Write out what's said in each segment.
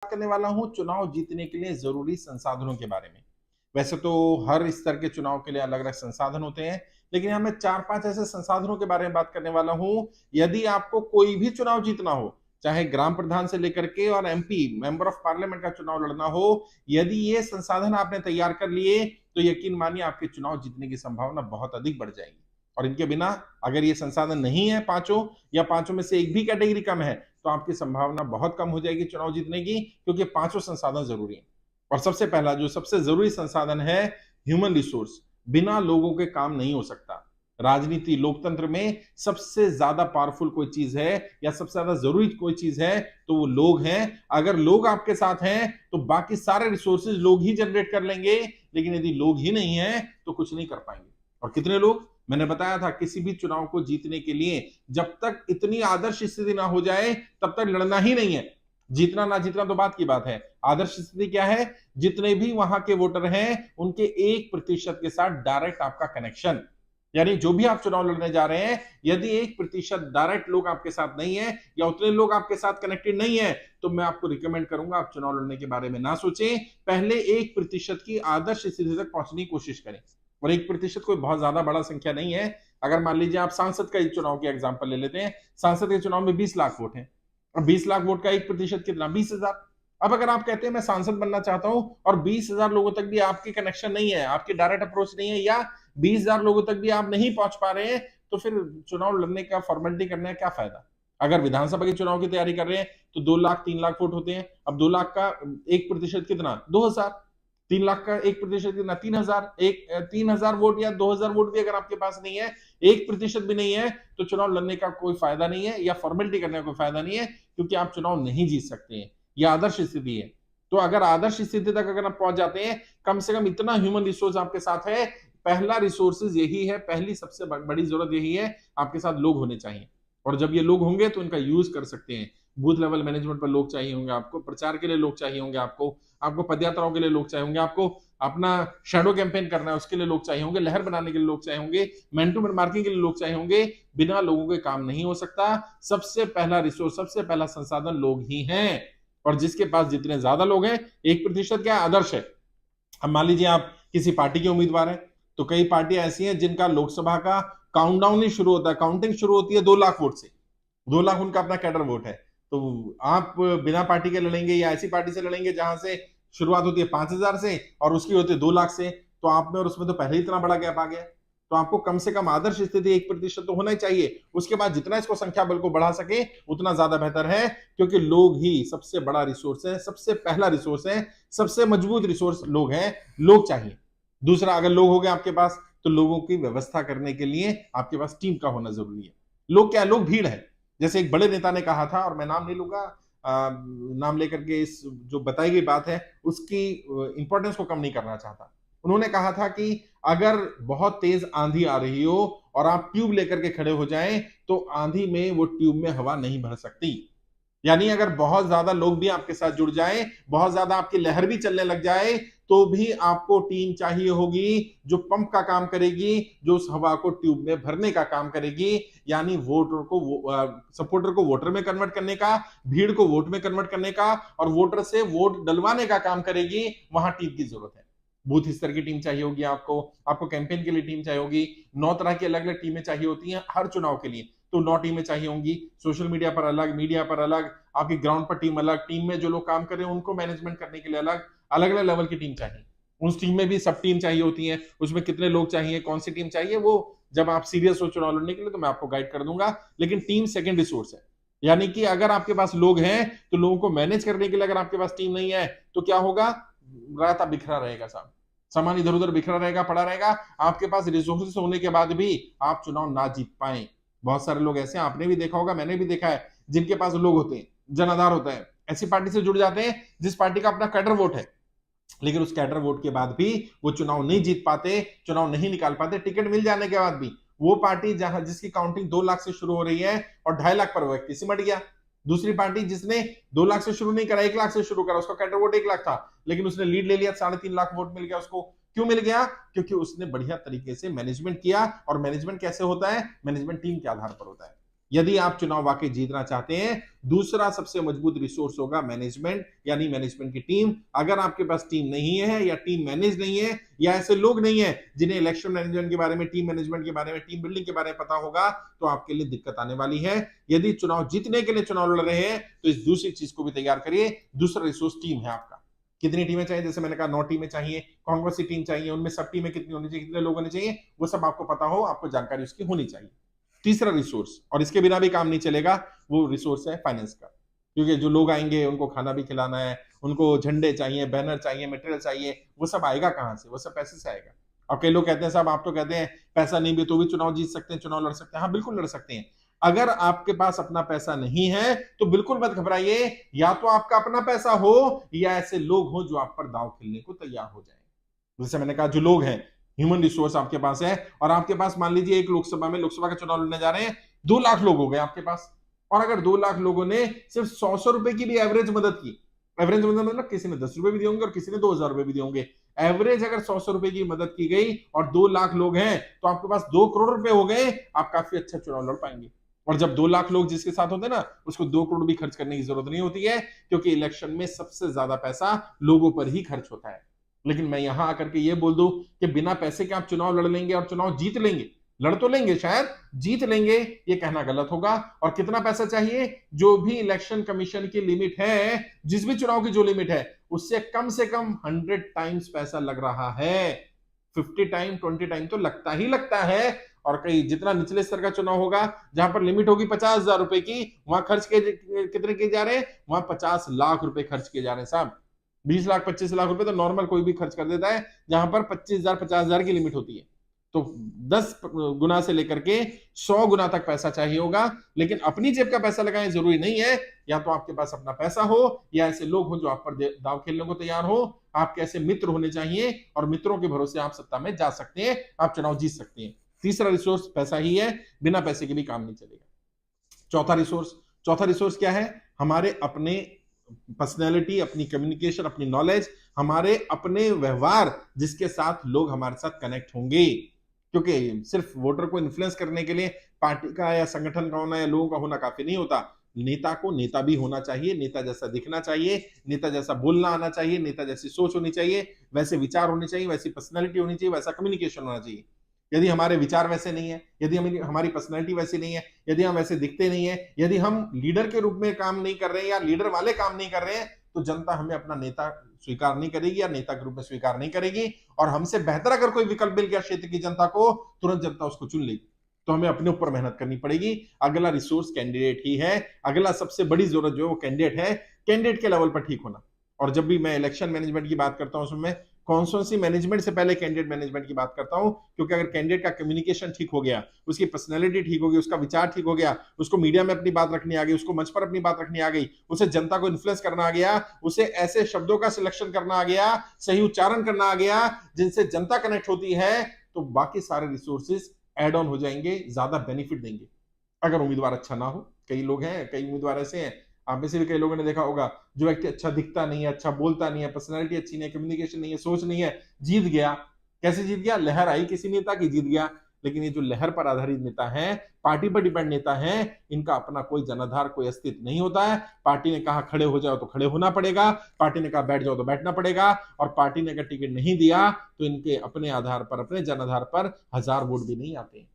करने वाला हूं चुनाव जीतने के लिए जरूरी संसाधनों के बारे में। वैसे तो हर स्तर के चुनाव के लिए अलग अलग संसाधन होते हैं, लेकिन यहां मैं 4-5 ऐसे संसाधनों के बारे में बात करने वाला हूं। यदि आपको कोई भी चुनाव जीतना हो, चाहे ग्राम प्रधान से लेकर के और एमपी मेंबर ऑफ पार्लियामेंट का चुनाव लड़ना हो, यदि ये संसाधन आपने तैयार कर लिए तो यकीन मानिए आपके चुनाव जीतने की संभावना बहुत अधिक बढ़ जाएगी। और इनके बिना अगर ये संसाधन नहीं है पांचों, या पांचों में से एक भी कैटेगरी कम है, तो आपकी संभावना बहुत कम हो जाएगी चुनाव जीतने की, क्योंकि पांचों संसाधन जरूरी है। और सबसे पहला जो सबसे जरूरी संसाधन है, ह्यूमन रिसोर्स। बिना लोगों के काम नहीं हो सकता। राजनीति लोकतंत्र में सबसे ज्यादा पावरफुल कोई चीज है या सबसे ज्यादा जरूरी कोई चीज है तो वो लोग हैं। अगर लोग आपके साथ हैं तो बाकी सारे रिसोर्सेज लोग ही जनरेट कर लेंगे, लेकिन यदि लोग ही नहीं है तो कुछ नहीं कर पाएंगे। और कितने लोग, मैंने बताया था किसी भी चुनाव को जीतने के लिए जब तक इतनी आदर्श स्थिति ना हो जाए तब तक लड़ना ही नहीं है। जीतना ना जीतना तो बात की बात है। आदर्श स्थिति क्या है? जितने भी वहां के वोटर हैं उनके 1% के साथ डायरेक्ट आपका कनेक्शन। यानी जो भी आप चुनाव लड़ने जा रहे हैं, यदि 1% डायरेक्ट लोग आपके साथ नहीं है या उतने लोग आपके साथ कनेक्टेड नहीं है, तो मैं आपको रिकमेंड करूंगा आप चुनाव लड़ने के बारे में ना सोचें। पहले 1% की आदर्श स्थिति तक पहुंचने की कोशिश करें। और 1% कोई बहुत ज्यादा बड़ा संख्या नहीं है। अगर मान लीजिए आप सांसद का चुनाव की एग्जाम्पल ले लेते हैं, सांसद के चुनाव में 20 लाख वोट हैं और 20 लाख वोट का 1% कितना? 20,000। अब अगर आप कहते हैं मैं सांसद बनना चाहता हूं और 20,000 लोगों तक भी आपकी कनेक्शन नहीं है, आपकी डायरेक्ट अप्रोच नहीं है, या 20,000 लोगों तक भी आप नहीं पहुंच पा रहे हैं, तो फिर चुनाव लड़ने का, फॉर्मेलिटी करने का क्या फायदा? अगर विधानसभा के चुनाव की तैयारी कर रहे हैं तो 2 लाख 3 लाख वोट होते हैं। अब 2 लाख का 1% कितना? 2,000। 3 लाख का 1% कितना? 3,000। 3,000 वोट या 2,000 वोट भी अगर आपके पास नहीं है, 1% भी नहीं है, तो चुनाव लड़ने का कोई फायदा नहीं है या फॉर्मेलिटी करने का कोई फायदा नहीं है, क्योंकि आप चुनाव नहीं जीत सकते हैं। यह आदर्श स्थिति है। तो अगर आदर्श स्थिति तक अगर आप पहुंच जाते हैं, कम से कम इतना ह्यूमन रिसोर्स आपके साथ है। पहला रिसोर्सेज यही है, पहली सबसे बड़ी जरूरत यही है, आपके साथ लोग होने चाहिए। और जब ये लोग होंगे तो इनका यूज कर सकते हैं। बूथ लेवल मैनेजमेंट पर लोग चाहिए होंगे आपको, प्रचार के लिए लोग चाहिए होंगे आपको, आपको पदयात्राओं के लिए लोग चाहिए होंगे, आपको अपना शैडो कैंपेन करना है उसके लिए लोग चाहिए होंगे, लहर बनाने के लिए लोग चाहिए होंगे, मैन टू मैन मार्किंग के लिए लोग चाहिए होंगे। बिना लोगों के काम नहीं हो सकता। सबसे पहला रिसोर्स, सबसे पहला संसाधन लोग ही हैं। और जिसके पास जितने ज्यादा लोग हैं, 1% क्या आदर्श है। अब मान लीजिए आप किसी पार्टी के उम्मीदवार हैं, तो कई पार्टियां ऐसी हैं जिनका लोकसभा का काउंटडाउन ही शुरू होता है, काउंटिंग शुरू होती है 2 लाख वोट से। 2 लाख उनका अपना कैडर वोट है। तो आप बिना पार्टी के लड़ेंगे या ऐसी पार्टी से लड़ेंगे जहां से शुरुआत होती है 5,000 से और उसकी होती है 2 लाख से, तो आप में और उसमें तो पहले ही इतना बड़ा गैप आ गया। तो आपको कम से कम आदर्श स्थिति 1% तो होना ही चाहिए। उसके बाद जितना इसको संख्या बल को बढ़ा सके उतना ज्यादा बेहतर है, क्योंकि लोग ही सबसे बड़ा रिसोर्स है, सबसे पहला रिसोर्स है, सबसे मजबूत रिसोर्स लोग हैं। लोग चाहिए। दूसरा, अगर लोग हो गए आपके पास, तो लोगों की व्यवस्था करने के लिए आपके पास टीम का होना जरूरी है। लोग क्या? लोग भीड़ है। जैसे एक बड़े नेता ने कहा था, और मैं नाम नहीं लूंगा, नाम लेकर के इस जो बताई गई बात है उसकी इंपॉर्टेंस को कम नहीं करना चाहता। उन्होंने कहा था कि अगर बहुत तेज आंधी आ रही हो और आप ट्यूब लेकर के खड़े हो जाएं, तो आंधी में वो ट्यूब में हवा नहीं भर सकती। यानी अगर बहुत ज्यादा लोग भी आपके साथ जुड़ जाएं, बहुत ज्यादा आपकी लहर भी चलने लग जाए, तो भी आपको टीम चाहिए होगी जो पंप का काम करेगी, जो उस हवा को ट्यूब में भरने का काम करेगी। यानी वोटर को सपोर्टर को वोटर में कन्वर्ट करने का, भीड़ को वोट में कन्वर्ट करने का, और वोटर से वोट डलवाने का काम करेगी। वहां टीम की जरूरत है। बूथ स्तर की टीम चाहिए होगी आपको, आपको कैंपेन के लिए टीम चाहिए होगी। 9 तरह की अलग अलग टीमें चाहिए होती हैं हर चुनाव के लिए। तो 9 टीमें चाहिए होंगी। सोशल मीडिया पर अलग, मीडिया पर अलग, आपकी ग्राउंड पर टीम अलग, टीम में जो लोग काम कर रहे हैं उनको मैनेजमेंट करने के लिए अलग, अलग अलग लेवल की टीम चाहिए। उस टीम में भी सब टीम चाहिए होती है। उसमें कितने लोग चाहिए, कौन सी टीम चाहिए, वो जब आप सीरियस हो चुनाव लड़ने के लिए तो मैं आपको गाइड कर दूंगा। लेकिन टीम सेकंड रिसोर्स है। यानी कि अगर आपके पास लोग हैं तो लोगों को मैनेज करने के लिए अगर आपके पास टीम नहीं है तो क्या होगा? रायता बिखरा रहेगा साहब, सामान इधर उधर बिखरा रहेगा, पड़ा रहेगा। आपके पास रिसोर्सेस होने के बाद भी आप चुनाव ना जीत पाए। बहुत सारे लोग ऐसे हैं, आपने भी देखा होगा, मैंने भी देखा है, जिनके पास लोग होते हैं, जनाधार होता है, ऐसी पार्टी से जुड़ जाते हैं जिस पार्टी का अपना कैडर वोट है, लेकिन उस कैडर वोट के बाद भी वो चुनाव नहीं जीत पाते, चुनाव नहीं निकाल पाते। टिकट मिल जाने के बाद भी वो पार्टी जहां जिसकी काउंटिंग 2 लाख से शुरू हो रही है और 2.5 लाख पर व्यक्ति सिमट गया। दूसरी पार्टी जिसने 2 लाख से शुरू नहीं करा, 1 लाख से शुरू करा, उसका कैडर वोट 1 लाख था, लेकिन उसने लीड ले लिया, 3.5 लाख वोट मिल गया उसको। क्यों मिल गया? क्योंकि उसने बढ़िया तरीके से मैनेजमेंट किया। और मैनेजमेंट कैसे होता है? मैनेजमेंट टीम के आधार पर होता है। यदि आप चुनाव वाकई जीतना चाहते हैं, दूसरा सबसे मजबूत रिसोर्स होगा मैनेजमेंट, यानी मैनेजमेंट की टीम। अगर आपके पास टीम नहीं है या टीम मैनेज नहीं है या ऐसे लोग नहीं है जिन्हें इलेक्शन मैनेजमेंट के बारे में, टीम मैनेजमेंट के बारे में, टीम बिल्डिंग के बारे में पता होगा, तो आपके लिए दिक्कत आने वाली है। यदि चुनाव जीतने के लिए चुनाव लड़ रहे हैं तो इस दूसरी चीज को भी तैयार करिए। दूसरा रिसोर्स टीम है आपका। कितनी टीमें चाहिए? जैसे मैंने कहा 9 टीमें चाहिए। कौन कौन सी टीम चाहिए, उनमें सब टीमें कितनी होनी चाहिए, कितने लोग होने चाहिए, वो सब आपको पता हो, आपको जानकारी उसकी होनी चाहिए। तीसरा रिसोर्स, और इसके बिना भी काम नहीं चलेगा, वो रिसोर्स है फाइनेंस का। क्योंकि जो लोग आएंगे उनको खाना भी खिलाना है, उनको झंडे चाहिए, बैनर चाहिए, मटेरियल चाहिए, वो सब आएगा कहां से? वो सब पैसे से आएगा। और कई लोग कहते हैं साहब आप तो कहते हैं पैसा नहीं भी तो भी चुनाव जीत सकते हैं, चुनाव लड़ सकते हैं। हाँ बिल्कुल लड़ सकते हैं। अगर आपके पास अपना पैसा नहीं है तो बिल्कुल मत घबराइए, या तो आपका अपना पैसा हो या ऐसे लोग हो जो आप पर दांव खेलने को तैयार हो जाए। जैसे मैंने कहा, जो लोग हैं, ह्यूमन रिसोर्स आपके पास है, और आपके पास मान लीजिए एक लोकसभा का चुनाव लड़ने जा रहे हैं, 2 लाख लोग हो गए आपके पास, और अगर 2 लाख लोगों ने सिर्फ 100 रुपए की भी एवरेज मदद की, एवरेज मदद मतलब किसी ने 10 रुपए भी दिए होंगे और किसी ने 2,000 रुपए भी दिए होंगे, एवरेज अगर 100 रुपए की मदद की गई और 2 लाख लोग हैं तो आपके पास 2 करोड़ रुपए हो गए। आप काफी अच्छा चुनाव लड़ पाएंगे। और जब 2 लाख लोग जिसके साथ होते हैं ना, उसको 2 करोड़ भी खर्च करने की जरूरत नहीं होती है, क्योंकि इलेक्शन में सबसे ज्यादा पैसा लोगों पर ही खर्च होता है। लेकिन मैं यहां आकर के ये बोल दूं कि बिना पैसे के आप चुनाव लड़ लेंगे और चुनाव जीत लेंगे, लड़ तो लेंगे, शायद जीत लेंगे, ये कहना गलत होगा। और कितना पैसा चाहिए? जो भी इलेक्शन कमीशन की लिमिट है, जिस भी चुनाव की जो लिमिट है, उससे कम से कम 100 टाइम्स पैसा लग रहा है। 50 टाइम 20 टाइम तो लगता ही लगता है। और कई जितना निचले स्तर का चुनाव होगा, जहां पर लिमिट होगी 50,000 रुपए की, वहां खर्च के कितने किए जा रहे हैं? वहां 50 लाख रुपए खर्च किए जा रहे हैं साहब। 20 लाख 25 लाख रुपए तो नॉर्मल कोई भी खर्च कर देता है, जहां पर 25,000 50,000 की लिमिट होती है। तो 10 गुना से लेकर के 100 गुना तक पैसा चाहिए होगा। लेकिन अपनी जेब का पैसा लगाएं जरूरी नहीं है, या तो आपके पास अपना पैसा हो या ऐसे लोग हो जो आप पर दाव खेलने को तैयार हो। आपके ऐसे मित्र होने चाहिए, और मित्रों के भरोसे आप सत्ता में जा सकते हैं, आप चुनाव जीत सकते हैं। तीसरा रिसोर्स पैसा ही है, बिना पैसे के भी काम नहीं चलेगा। चौथा रिसोर्स क्या है? हमारे अपने पर्सनैलिटी, अपनी कम्युनिकेशन, अपनी नॉलेज, हमारे अपने व्यवहार, जिसके साथ लोग हमारे साथ कनेक्ट होंगे। क्योंकि सिर्फ वोटर को इन्फ्लुएंस करने के लिए पार्टी का या संगठन का होना या लोगों का होना काफी नहीं होता। नेता को नेता भी होना चाहिए, नेता जैसा दिखना चाहिए, नेता जैसा बोलना आना चाहिए, नेता जैसी सोच होनी चाहिए, वैसे विचार होने चाहिए, वैसी पर्सनैलिटी होनी चाहिए, वैसा कम्युनिकेशन होना चाहिए। यदि हमारे विचार वैसे नहीं है, यदि हमारी पर्सनैलिटी वैसी नहीं है, यदि हम वैसे दिखते नहीं है, यदि हम लीडर के रूप में काम नहीं कर रहे हैं या लीडर वाले काम नहीं कर रहे हैं, तो जनता हमें अपना नेता स्वीकार नहीं करेगी या नेता के रूप में स्वीकार नहीं करेगी। और हमसे बेहतर अगर कोई विकल्प मिल गया क्षेत्र की जनता को, तुरंत जनता उसको चुन लेगी। तो हमें अपने ऊपर मेहनत करनी पड़ेगी। अगला रिसोर्स कैंडिडेट ही है। अगला सबसे बड़ी जरूरत जो है वो कैंडिडेट है। कैंडिडेट के लेवल पर ठीक होना। और जब भी मैं इलेक्शन मैनेजमेंट की बात करता हूं, उसमें कॉन्स्टिट्यूंसी मैनेजमेंट से पहले कैंडिडेट मैनेजमेंट की बात करता हूं, क्योंकि अगर कैंडिडेट का कम्युनिकेशन ठीक हो गया, उसकी पर्सनैलिटी ठीक हो गई, उसका विचार ठीक हो गया, उसको मीडिया में अपनी बात रखनी आ गई, उसको मंच पर अपनी बात रखनी आ गई, उसे जनता को इन्फ्लुएंस करना आ गया, उसे ऐसे शब्दों का सिलेक्शन करना आ गया, सही उच्चारण करना आ गया जिनसे जनता कनेक्ट होती है, तो बाकी सारे रिसोर्सेज एड ऑन हो जाएंगे, ज्यादा बेनिफिट देंगे। अगर उम्मीदवार अच्छा ना हो, कई लोग हैं, कई उम्मीदवार ऐसे हैं, आप में से भी कई लोगों ने देखा होगा, जो व्यक्ति अच्छा दिखता नहीं है, अच्छा बोलता नहीं है, पर्सनैलिटी अच्छी नहीं है, कम्युनिकेशन नहीं है, सोच नहीं है, जीत गया। कैसे जीत गया? लहर आई किसी नेता की, जीत गया। लेकिन ये जो लहर पर आधारित नेता है, पार्टी पर डिपेंड नेता है, इनका अपना कोई जनाधार, कोई अस्तित्व नहीं होता है। पार्टी ने कहा खड़े हो जाओ तो खड़े होना पड़ेगा, पार्टी ने कहा बैठ जाओ तो बैठना पड़ेगा, और पार्टी ने अगर टिकट नहीं दिया तो इनके अपने आधार पर, अपने जनाधार पर 1000 वोट भी नहीं आते।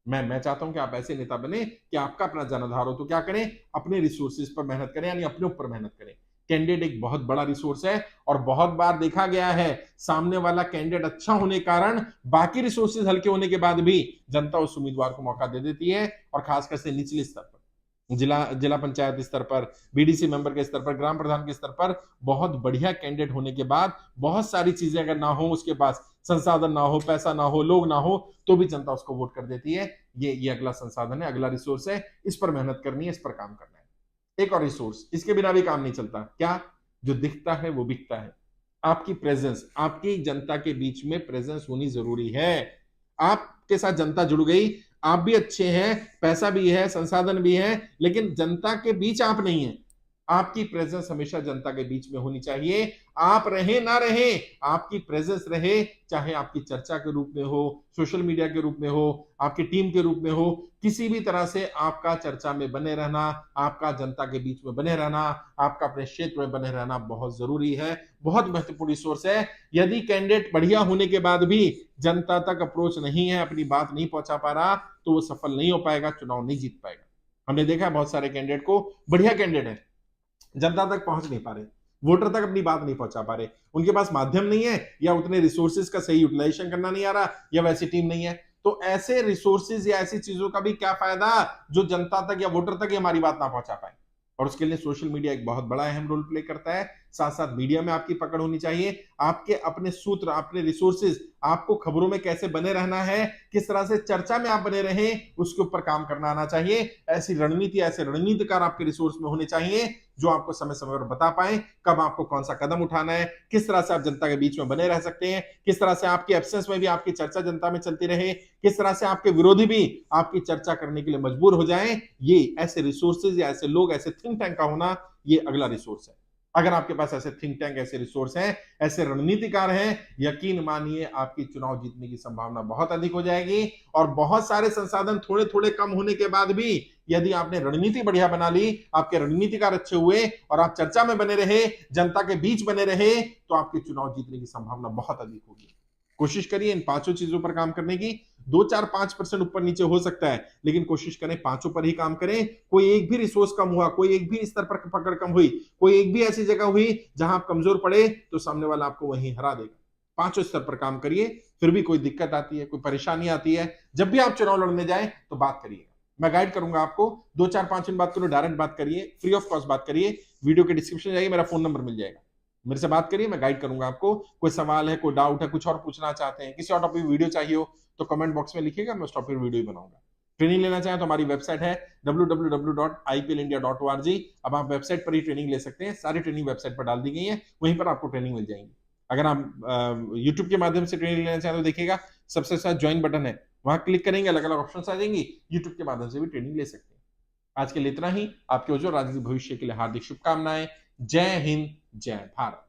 मैं चाहता हूं कि आप ऐसे नेता बने कि आपका अपना जनाधार हो। तो क्या करें? अपने रिसोर्सेज पर मेहनत करें, यानी अपने ऊपर मेहनत करें। कैंडिडेट एक बहुत बड़ा रिसोर्स है, और बहुत बार देखा गया है सामने वाला कैंडिडेट अच्छा होने के कारण बाकी रिसोर्सेज हल्के होने के बाद भी जनता उस उम्मीदवार को मौका दे देती है। और खासकर से निचले स्तर पर, जिला पंचायत स्तर पर, बीडीसी मेंबर के स्तर पर, ग्राम प्रधान के स्तर पर, बहुत बढ़िया कैंडिडेट होने के बाद बहुत सारी चीजें अगर ना हो, उसके पास संसाधन ना हो, पैसा ना हो, लोग ना हो, तो भी जनता उसको वोट कर देती है। ये अगला संसाधन है, अगला रिसोर्स है। इस पर मेहनत करनी है, इस पर काम करना है। एक और रिसोर्स, इसके बिना भी काम नहीं चलता। क्या? जो दिखता है वो बिकता है। आपकी प्रेजेंस, आपकी जनता के बीच में प्रेजेंस होनी जरूरी है। आपके साथ जनता जुड़ गई, आप भी अच्छे हैं, पैसा भी है, संसाधन भी है, लेकिन जनता के बीच आप नहीं है, आपकी प्रेजेंस हमेशा जनता के बीच में होनी चाहिए। आप रहे ना रहे, आपकी प्रेजेंस रहे, चाहे आपकी चर्चा के रूप में हो, सोशल मीडिया के रूप में हो, आपकी टीम के रूप में हो, किसी भी तरह से आपका चर्चा में बने रहना, आपका जनता के बीच में बने रहना, आपका अपने क्षेत्र में बने रहना बहुत जरूरी है, बहुत महत्वपूर्ण रिसोर्स है। यदि कैंडिडेट बढ़िया होने के बाद भी जनता तक अप्रोच नहीं है, अपनी बात नहीं पहुंचा पा रहा, तो वो सफल नहीं हो पाएगा, चुनाव नहीं जीत पाएगा। हमने देखा बहुत सारे कैंडिडेट को, बढ़िया कैंडिडेट है, जनता तक पहुंच नहीं पा रहे, वोटर तक अपनी बात नहीं पहुंचा पा रहे, उनके पास माध्यम नहीं है, या उतने रिसोर्सेज का सही यूटिलाइजेशन करना नहीं आ रहा, या वैसी टीम नहीं है। तो ऐसे रिसोर्सेज या ऐसी चीजों का भी क्या फायदा जो जनता तक या वोटर तक ही हमारी बात ना पहुंचा पाए। और उसके लिए सोशल मीडिया एक बहुत बड़ा अहम रोल प्ले करता है। साथ साथ मीडिया में आपकी पकड़ होनी चाहिए, आपके अपने सूत्र, अपने रिसोर्सेज, आपको खबरों में कैसे बने रहना है, किस तरह से चर्चा में आप बने रहें, उसके ऊपर काम करना आना चाहिए। ऐसी रणनीति, ऐसे रणनीतिकार आपके रिसोर्स में होने चाहिए जो आपको समय समय पर बता पाए कब आपको कौन सा कदम उठाना है, किस तरह से आप जनता के बीच में बने रह सकते हैं, किस तरह से आपकी एब्सेंस में भी आपकी चर्चा जनता में चलती रहे, किस तरह से आपके विरोधी भी आपकी चर्चा करने के लिए मजबूर हो जाएं। ये ऐसे रिसोर्सेज या ऐसे लोग, ऐसे थिंक टैंक का होना, ये अगला रिसोर्स है। अगर आपके पास ऐसे थिंक टैंक, ऐसे रिसोर्स हैं, ऐसे रणनीतिकार हैं, यकीन मानिए आपकी चुनाव जीतने की संभावना बहुत अधिक हो जाएगी। और बहुत सारे संसाधन थोड़े थोड़े कम होने के बाद भी यदि आपने रणनीति बढ़िया बना ली, आपके रणनीतिकार अच्छे हुए और आप चर्चा में बने रहे, जनता के बीच बने रहे, तो आपके चुनाव जीतने की संभावना बहुत अधिक होगी। कोशिश करिए इन पांचों चीजों पर काम करने की। 2-4-5% ऊपर नीचे हो सकता है, लेकिन कोशिश करें पांचों पर ही काम करें। कोई एक भी रिसोर्स कम हुआ, कोई एक भी स्तर पर पकड़ कम हुई, कोई एक भी ऐसी जगह हुई जहां आप कमजोर पड़े, तो सामने वाला आपको वहीं हरा देगा। पांचों स्तर पर काम करिए। फिर भी कोई दिक्कत आती है, कोई परेशानी आती है, जब भी आप चुनाव लड़ने जाए तो बात करिएगा, मैं गाइड करूंगा आपको। 2-4-5 मिनट बात करो, डायरेक्ट बात करिए, फ्री ऑफ कॉस्ट बात करिए। वीडियो के डिस्क्रिप्शन जाइए, मेरा फोन नंबर मिल जाएगा, मेरे से बात करिए, मैं गाइड करूंगा आपको। कोई सवाल है, कोई डाउट है, कुछ और पूछना चाहते हैं, किसी और टॉपिक वीडियो चाहिए हो, तो कमेंट बॉक्स में लिखिएगा, मैं उस टॉपिक वीडियो ही बनाऊंगा। ट्रेनिंग लेना चाहें तो हमारी वेबसाइट है www.iplindia.org। अब आप वेबसाइट पर ही ट्रेनिंग ले सकते हैं, सारी ट्रेनिंग वेबसाइट पर डाल दी गई है, वहीं पर आपको ट्रेनिंग मिल जाएगी। अगर आप यूट्यूब के माध्यम से ट्रेनिंग लेना चाहें तो देखिएगा, सबसे साथ ज्वाइन बटन है, वहां क्लिक करेंगे, अलग अलग ऑप्शन आ जाएंगी, यूट्यूब के माध्यम से भी ट्रेनिंग ले सकते हैं। आज के लिए इतना ही। आपके उज्जवल राजनीतिक भविष्य के लिए हार्दिक शुभकामनाएं। जय हिंद, जय भारत।